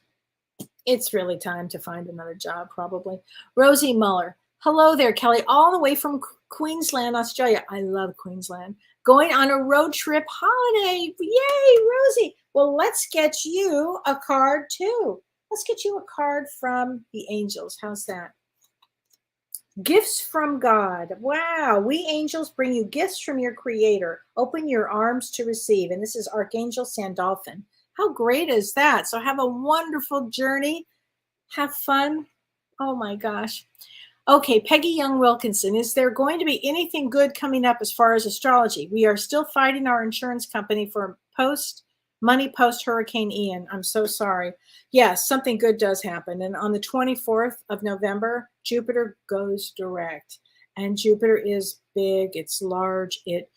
it's really time to find another job, probably. Rosie Muller. Hello there, Kelly, all the way from Queensland, Australia. I love Queensland. Going on a road trip holiday. Yay, Rosie. Well, let's get you a card too. Let's get you a card from the angels. How's that? Gifts from God. Wow. We angels bring you gifts from your creator. Open your arms to receive. And this is Archangel Sandalphon. How great is that? So have a wonderful journey. Have fun. Oh my gosh. Okay, Peggy Young Wilkinson, is there going to be anything good coming up as far as astrology? We are still fighting our insurance company for money post Hurricane Ian. I'm so sorry. Yes, something good does happen. And on the 24th of November, Jupiter goes direct. And Jupiter is big, it's large, it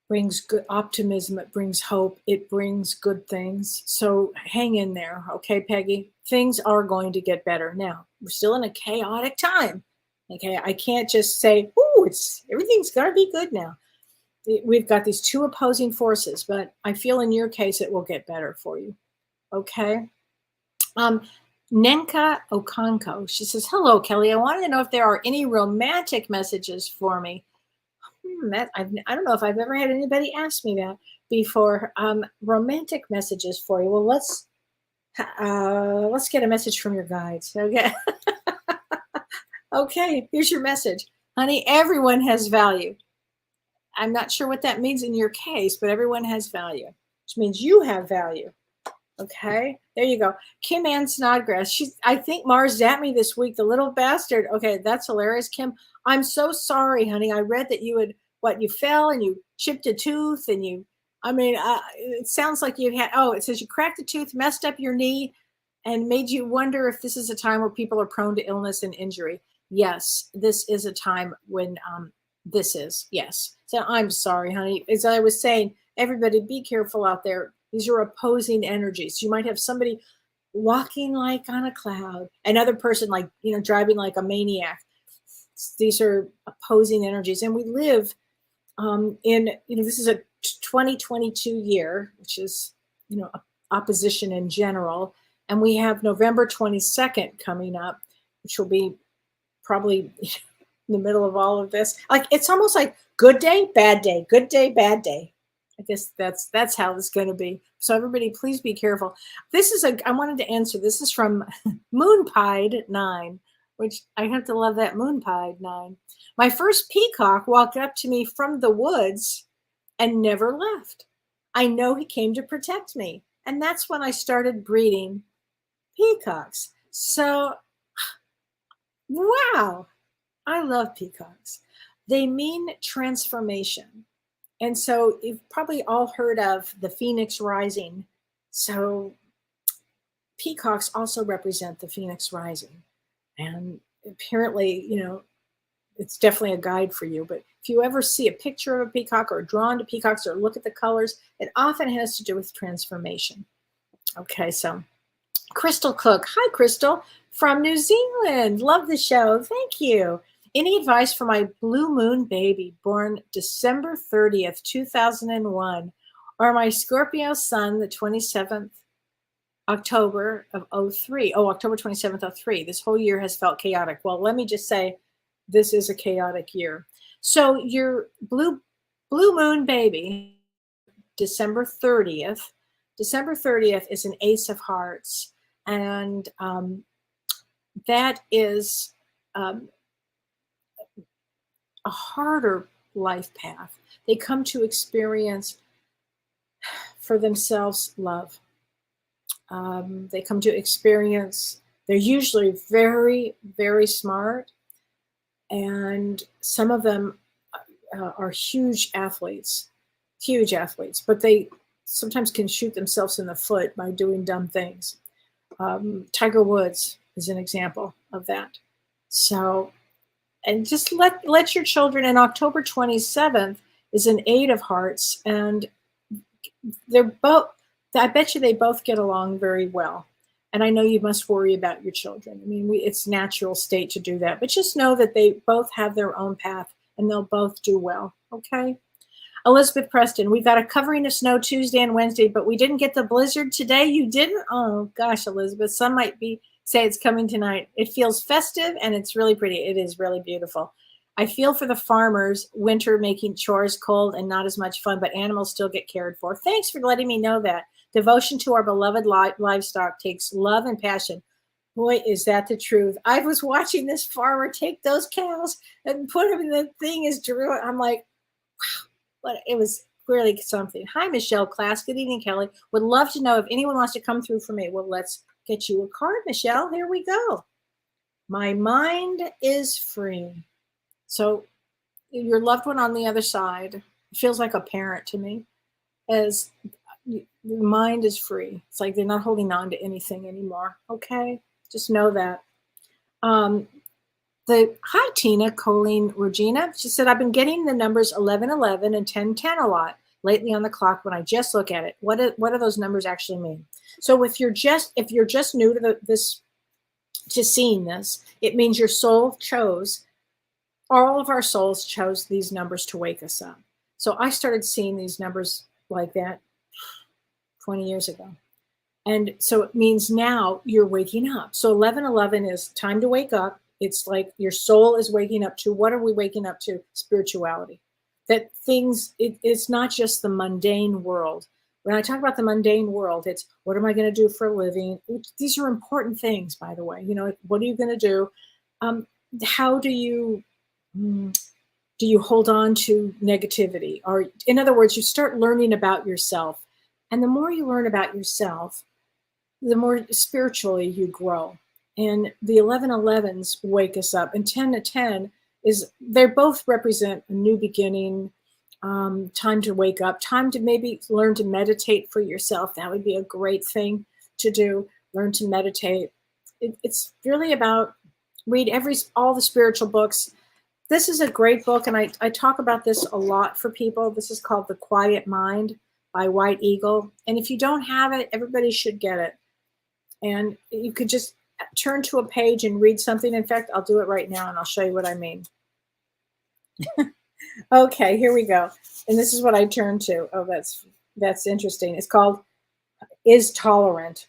brings good optimism, it brings hope, it brings good things. So hang in there, okay, Peggy? Things are going to get better. Now, we're still in a chaotic time, okay? I can't just say, ooh, everything's going to be good now. We've got these two opposing forces, but I feel in your case it will get better for you, okay? Nenka Okonko, she says, hello, Kelly. I wanted to know if there are any romantic messages for me. I don't know if I've ever had anybody ask me that before. Romantic messages for you. Well, let's get a message from your guides. Okay. Okay, here's your message. Honey, everyone has value. I'm not sure what that means in your case, but everyone has value, which means you have value. Okay, there you go. Kim Ann Snodgrass. I think Mars zapped me this week, the little bastard. Okay, that's hilarious, Kim. I'm so sorry, honey. I read that you fell and you chipped a tooth and it sounds like you had, it says you cracked a tooth, messed up your knee, and made you wonder if this is a time where people are prone to illness and injury. Yes, this is a time when yes. So I'm sorry, honey. As I was saying, everybody be careful out there. These are opposing energies. You might have somebody walking like on a cloud, another person like, driving like a maniac. These are opposing energies. And we live this is a 2022 year, which is, opposition in general. And we have November 22nd coming up, which will be probably in the middle of all of this. Like, it's almost like good day, bad day, good day, bad day. I guess that's how it's going to be. So everybody, please be careful. I wanted to answer. This is from Moonpied 9, which I have to love that Moonpied 9. My first peacock walked up to me from the woods and never left. I know he came to protect me. And that's when I started breeding peacocks. So, wow, I love peacocks. They mean transformation. And so you've probably all heard of the phoenix rising. So peacocks also represent the phoenix rising. And apparently, it's definitely a guide for you. But if you ever see a picture of a peacock or drawn to peacocks or look at the colors, it often has to do with transformation. Okay, so Crystal Cook. Hi, Crystal, from New Zealand. Love the show. Thank you. Any advice for my blue moon baby born December 30th, 2001, or my Scorpio sun, the 27th October of 03? Oh, October 27th, 03. This whole year has felt chaotic. Well, let me just say, this is a chaotic year. So your blue moon baby, December 30th. December 30th is an ace of hearts. And that is a harder life path. They come to experience for themselves love. They come to experience, they're usually very, very smart. And some of them are huge athletes, but they sometimes can shoot themselves in the foot by doing dumb things. Tiger Woods is an example of that. So, and just let your children, and October 27th is an 8 of hearts, and I bet you they both get along very well. And I know you must worry about your children. I mean, it's natural state to do that, but just know that they both have their own path and they'll both do well. Okay. Elizabeth Preston, we got a covering of snow Tuesday and Wednesday, but we didn't get the blizzard today. You didn't? Oh gosh, Elizabeth, some might say it's coming tonight. It feels festive and it's really pretty. It is really beautiful. I feel for the farmers, winter making chores cold and not as much fun, but animals still get cared for. Thanks for letting me know that. Devotion to our beloved livestock takes love and passion. Boy, is that the truth. I was watching this farmer take those cows and put them in the thing as Drew. I'm like, wow, but it was really something. Hi, Michelle Class. Good evening, Kelly. Would love to know if anyone wants to come through for me. Well, let's get you a card, Michelle. Here we go. My mind is free. So your loved one on the other side feels like a parent to me, as the mind is free. It's like they're not holding on to anything anymore. Okay, just know that. Hi, Tina, Colleen, Regina. She said, I've been getting the numbers 1111 and 1010 a lot lately on the clock when I just look at it. What do those numbers actually mean? So if you're just new to seeing this, it means your soul chose. All of our souls chose these numbers to wake us up. So I started seeing these numbers like that 20 years ago. And so it means now you're waking up. So 1111 is time to wake up. It's like your soul is waking up to, what are we waking up to? Spirituality. That it's not just the mundane world. When I talk about the mundane world, it's what am I going to do for a living? These are important things, by the way. What are you going to do? How do you do you hold on to negativity? Or in other words, you start learning about yourself. And the more you learn about yourself, the more spiritually you grow. And the 1111s wake us up. And 10 to 10 is, they both represent a new beginning, time to wake up, time to maybe learn to meditate for yourself. That would be a great thing to do. Learn to meditate. It's really about read all the spiritual books. This is a great book, and I talk about this a lot for people. This is called The Quiet Mind by White Eagle. And if you don't have it, everybody should get it. And you could just turn to a page and read something. In fact, I'll do it right now and I'll show you what I mean. Okay, here we go. And this is what I turned to. Oh, that's interesting. It's called Is Tolerant.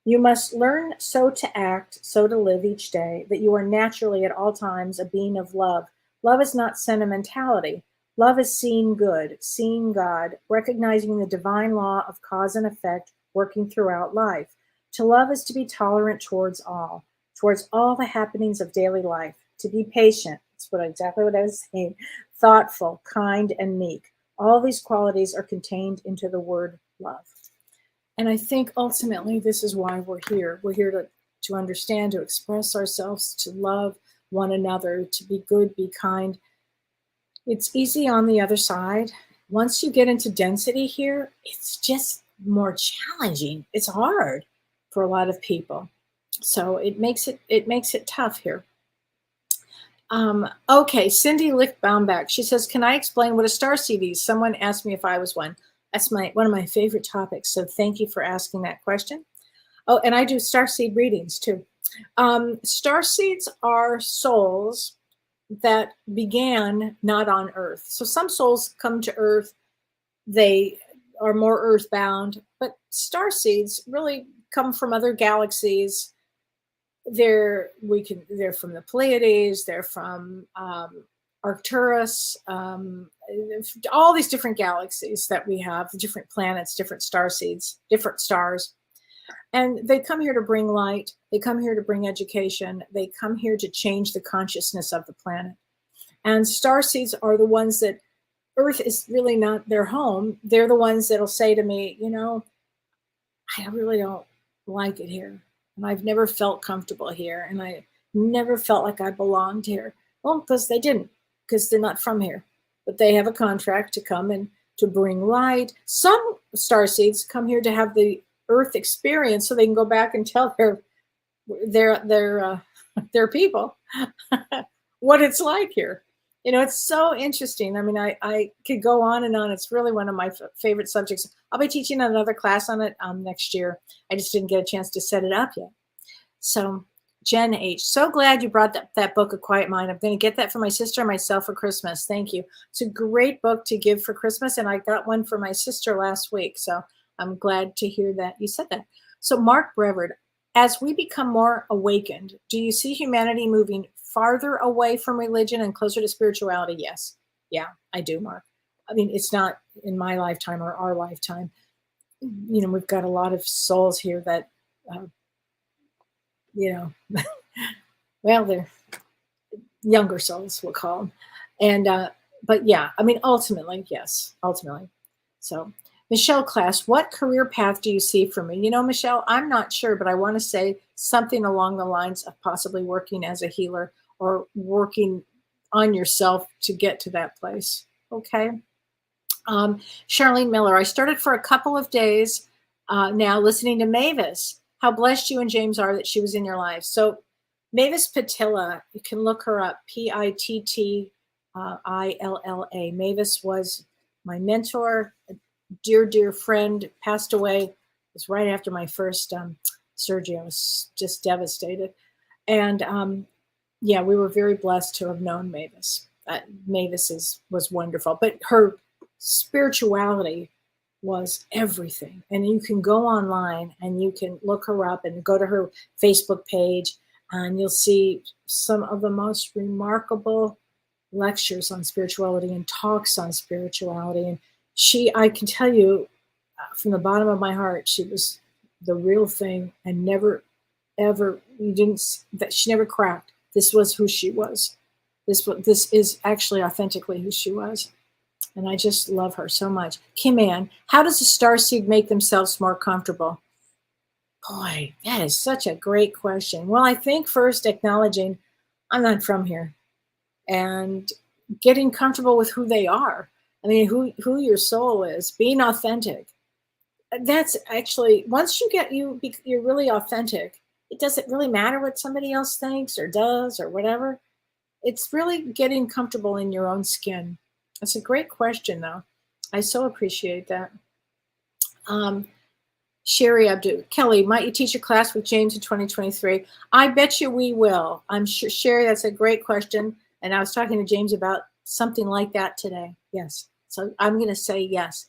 You must learn so to act, so to live each day, that you are naturally at all times a being of love. Love is not sentimentality. Love is seeing good, seeing God, recognizing the divine law of cause and effect working throughout life. To love is to be tolerant towards all the happenings of daily life, to be patient. That's exactly what I was saying. Thoughtful, kind, and meek. All these qualities are contained into the word love. And I think ultimately this is why we're here. We're here to understand, to express ourselves, to love one another, to be good, be kind. It's easy on the other side. Once you get into density here, it's just more challenging. It's hard for a lot of people. So it makes it tough here. Okay, Cindy Lick-Baumbach. She says, can I explain what a starseed is? Someone asked me if I was one. That's one of my favorite topics. So thank you for asking that question. Oh, and I do starseed readings too. Starseeds are souls that began not on Earth. So some souls come to Earth, they are more earthbound, but starseeds really come from other galaxies. They're from the Pleiades, they're from Arcturus, all these different galaxies that we have, different planets, different starseeds, different stars. And they come here to bring light. They come here to bring education. They come here to change the consciousness of the planet. And starseeds are the ones that Earth is really not their home. They're the ones that'll say to me, I really don't like it here. And I've never felt comfortable here. And I never felt like I belonged here. Well, because they didn't, because they're not from here. But they have a contract to come and to bring light. Some starseeds come here to have the Earth experience so they can go back and tell their people what it's like here. It's so interesting. I mean, I could go on and on. It's really one of my favorite subjects. I'll be teaching another class on it next year. I just didn't get a chance to set it up yet. So Jen H, so glad you brought that book, A Quiet Mind. I'm going to get that for my sister and myself for Christmas. Thank you. It's a great book to give for Christmas, and I got one for my sister last week. So I'm glad to hear that you said that. So Mark Brevard, as we become more awakened, do you see humanity moving farther away from religion and closer to spirituality? Yes. Yeah, I do, Mark. I mean, it's not in my lifetime or our lifetime. We've got a lot of souls here that, well, they're younger souls, we'll call them. And, but yeah, I mean, ultimately, yes, ultimately. So Michelle Class, what career path do you see for me? Michelle, I'm not sure, but I want to say something along the lines of possibly working as a healer or working on yourself to get to that place. Okay. Charlene Miller, I started for a couple of days now listening to Mavis. How blessed you and James are that she was in your life. So Mavis Patilla, you can look her up, Pittilla. Mavis was my mentor, a dear friend, passed away. It was right after my first surgery. I was just devastated. And yeah, we were very blessed to have known Mavis. Mavis was wonderful, but her spirituality was everything. And you can go online and you can look her up and go to her Facebook page, and you'll see some of the most remarkable lectures on spirituality and talks on spirituality. And I can tell you from the bottom of my heart, she was the real thing, and she never cracked. This was who she was. This is actually authentically who she was. And I just love her so much. Kim Ann, how does a starseed make themselves more comfortable? Boy, that is such a great question. Well, I think first acknowledging I'm not from here and getting comfortable with who they are. I mean, who your soul is, being authentic. That's actually, once you're really authentic, it doesn't really matter what somebody else thinks or does or whatever. It's really getting comfortable in your own skin. That's a great question, though. I so appreciate that. Sherry Abdu, Kelly, might you teach a class with James in 2023? I bet you we will. I'm sure, Sherry, that's a great question. And I was talking to James about something like that today. Yes. So I'm going to say yes.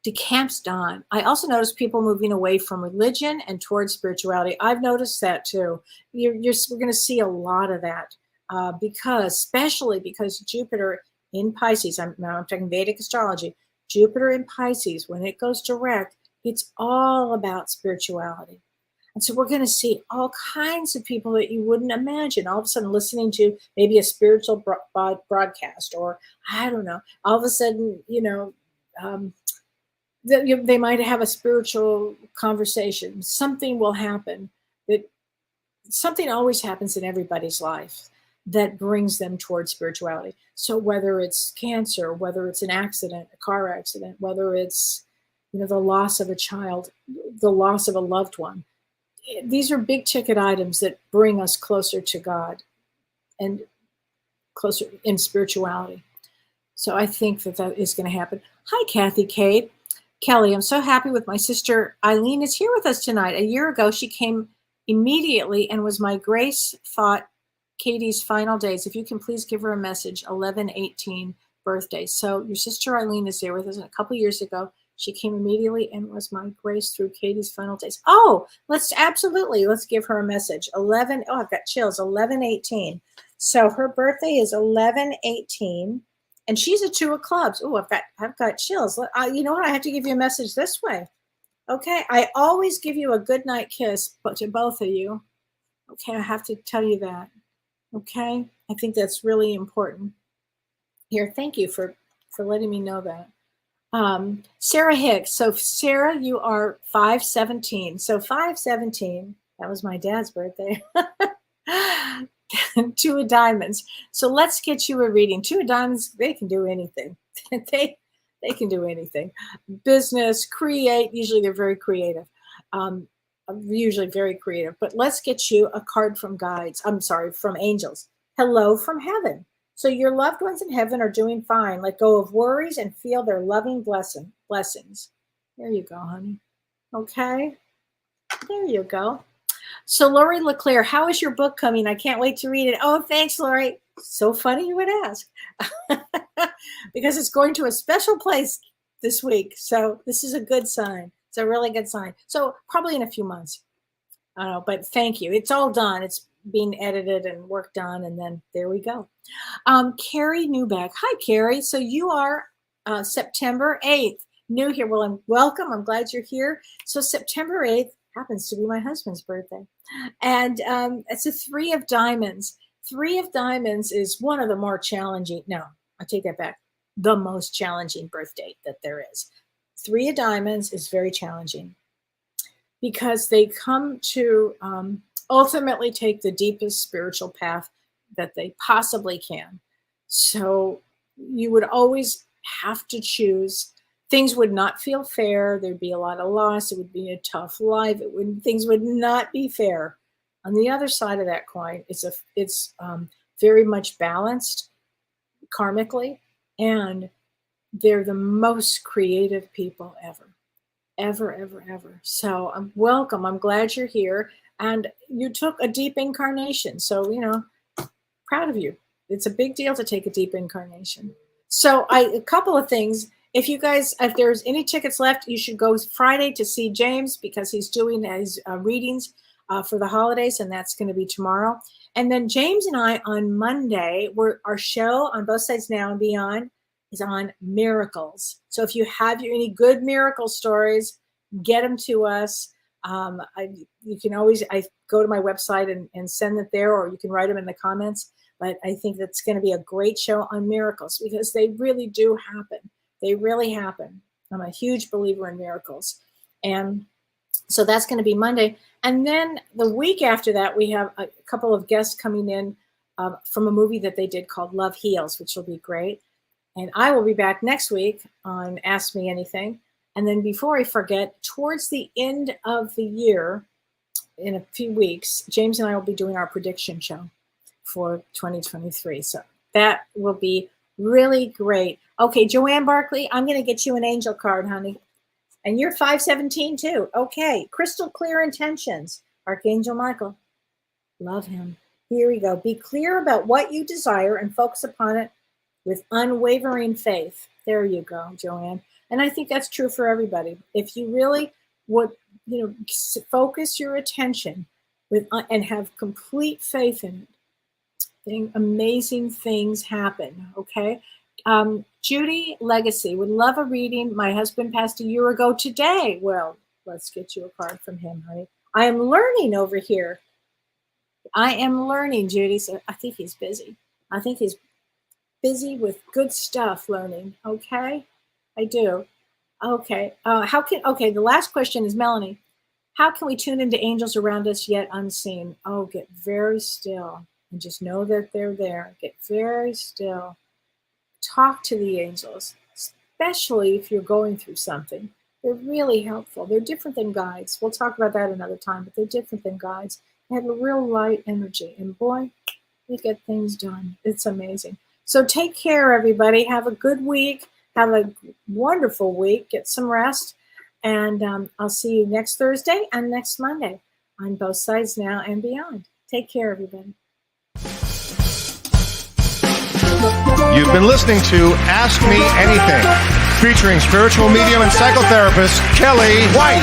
Do camps dawn? I also notice people moving away from religion and towards spirituality. I've noticed that too. We're going to see a lot of that especially because Jupiter in Pisces, I'm talking Vedic astrology, Jupiter in Pisces, when it goes direct, it's all about spirituality. And so we're going to see all kinds of people that you wouldn't imagine all of a sudden listening to maybe a spiritual broadcast, or I don't know, all of a sudden, they might have a spiritual conversation. Something will happen. Something always happens in everybody's life that brings them towards spirituality. So whether it's cancer, whether it's an accident, a car accident, whether it's the loss of a child, the loss of a loved one, these are big ticket items that bring us closer to God and closer in spirituality. So I think that is going to happen. Hi, Kathy Kate. Kelly, I'm so happy with my sister Eileen is here with us tonight. A year ago, she came immediately and was my Grace Thought Katie's final days. If you can please give her a message, 11/18 birthday. So your sister Eileen is there with us. And a couple years ago, she came immediately and was my Grace through Katie's final days. Oh, let's give her a message. I've got chills, 11/18. So her birthday is 11/18. And she's a 2 of clubs. Oh, I've got chills. You know what? I have to give you a message this way. Okay. I always give you a good night kiss, but to both of you. Okay. I have to tell you that. Okay. I think that's really important. Here, thank you for letting me know that. Sarah Hicks. So Sarah, you are 5/17. So 5/17, that was my dad's birthday. 2 of diamonds. So let's get you a reading. 2 of diamonds, they can do anything. they can do anything. Business, create. Usually they're very creative. Usually very creative. But let's get you a card from from angels. Hello from heaven. So your loved ones in heaven are doing fine. Let go of worries and feel their loving blessings. There you go, honey. Okay. There you go. So Lori LeClaire, how is your book coming? I can't wait to read it. Oh, thanks, Lori. So funny you would ask. Because it's going to a special place this week. So this is a good sign. It's a really good sign. So probably in a few months. I don't know, but thank you. It's all done. It's being edited and worked on, and then there we go. Carrie Newbeck. Hi, Carrie. So you are September 8th. New here. Well, welcome. I'm glad you're here. So September 8th happens to be my husband's birthday. And it's a 3 of diamonds. 3 of diamonds is one of the more challenging. No, I take that back. The most challenging birth date that there is. 3 of diamonds is very challenging because they come to ultimately take the deepest spiritual path that they possibly can. So you would always have to choose. Things would not feel fair. There'd be a lot of loss. It would be a tough life. Things would not be fair. On the other side of that coin, it's very much balanced karmically, and they're the most creative people ever. So welcome. I'm glad you're here. And you took a deep incarnation. So, proud of you. It's a big deal to take a deep incarnation. So a couple of things. If there's any tickets left, you should go Friday to see James because he's doing his readings for the holidays, and that's going to be tomorrow. And then James and I on Monday, our show on Both Sides Now and Beyond is on miracles. So if you have any good miracle stories, get them to us. I've go to my website and send it there, or you can write them in the comments. But I think that's going to be a great show on miracles, because they really do happen. They really happen. I'm a huge believer in miracles. And so that's going to be Monday. And then the week after that, we have a couple of guests coming in from a movie that they did called Love Heals, which will be great. And I will be back next week on Ask Me Anything. And then before I forget, towards the end of the year, in a few weeks, James and I will be doing our prediction show for 2023. So that will be really great. Okay, Joanne Barkley, I'm going to get you an angel card, honey. And you're 517 too. Okay, crystal clear intentions. Archangel Michael, love him. Here we go. Be clear about what you desire and focus upon it with unwavering faith. There you go, Joanne. And I think that's true for everybody. If you really would, focus your attention with and have complete faith in it, amazing things happen. Okay. Judy Legacy would love a reading. My husband passed a year ago today. Well, let's get you a card from him, honey. I am learning over here. I am learning, Judy. So I think he's busy. I think he's busy with good stuff learning. Okay. I do. Okay. The last question is Melanie. How can we tune into angels around us yet unseen? Oh, get very still and just know that they're there. Get very still. Talk to the angels, especially if you're going through something. They're really helpful. They're different than guides. We'll talk about that another time, but they're different than guides. They have a real light energy, and boy, they get things done. It's amazing. So take care, everybody. Have a good week. Have a wonderful week. Get some rest. And I'll see you next Thursday and next Monday on Both Sides Now and Beyond. Take care, everybody. You've been listening to Ask Me Anything, featuring spiritual medium and psychotherapist Kelly White.